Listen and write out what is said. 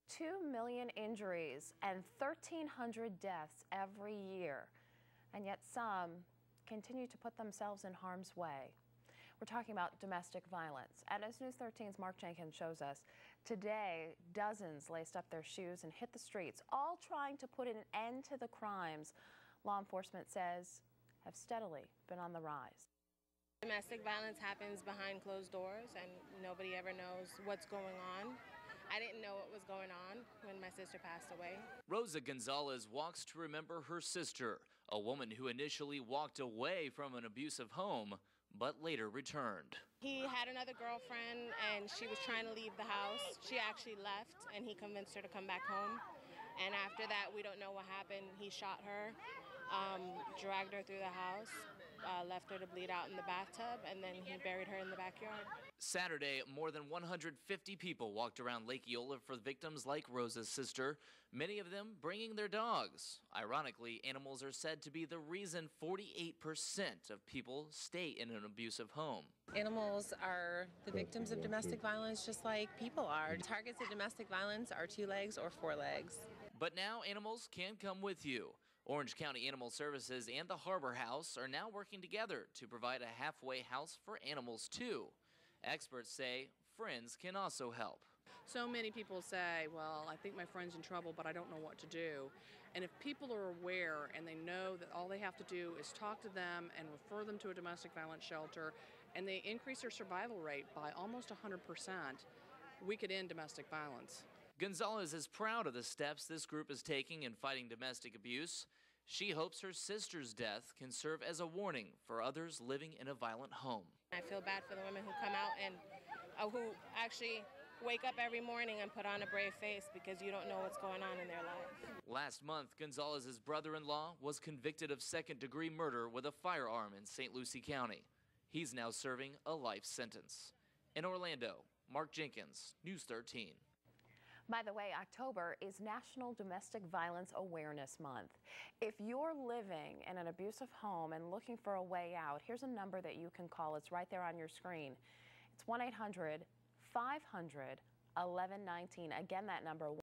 2 million injuries and 1,300 deaths every year, and yet some continue to put themselves in harm's way. We're talking about domestic violence, and as News 13's Mark Jenkins shows us, today dozens laced up their shoes and hit the streets, all trying to put an end to the crimes law enforcement says have steadily been on the rise. Domestic violence happens behind closed doors and nobody ever knows what's going on. I didn't know what was going on when my sister passed away. Rosa Gonzalez walks to remember her sister, a woman who initially walked away from an abusive home, but later returned. He had another girlfriend and she was trying to leave the house. She actually left and he convinced her to come back home. And after that, we don't know what happened. He shot her, dragged her through the house, left her to bleed out in the bathtub, and then he buried her in the backyard. Saturday, more than 150 people walked around Lake Eola for victims like Rosa's sister, many of them bringing their dogs. Ironically, animals are said to be the reason 48% of people stay in an abusive home. Animals are the victims of domestic violence just like people are. Targets of domestic violence are 2 legs or 4 legs. But now animals can come with you. Orange County Animal Services and the Harbor House are now working together to provide a halfway house for animals too. Experts say friends can also help. So many people say, well, I think my friend's in trouble, but I don't know what to do. And if people are aware and they know that all they have to do is talk to them and refer them to a domestic violence shelter, and they increase their survival rate by almost 100%, we could end domestic violence. Gonzalez is proud of the steps this group is taking in fighting domestic abuse. She hopes her sister's death can serve as a warning for others living in a violent home. I feel bad for the women who come out and who actually wake up every morning and put on a brave face because you don't know what's going on in their life. Last month, Gonzalez's brother-in-law was convicted of second-degree murder with a firearm in St. Lucie County. He's now serving a life sentence. In Orlando, Mark Jenkins, News 13. By the way, October is National Domestic Violence Awareness Month. If you're living in an abusive home and looking for a way out, here's a number that you can call. It's right there on your screen. It's 1-800-500-1119. Again, that number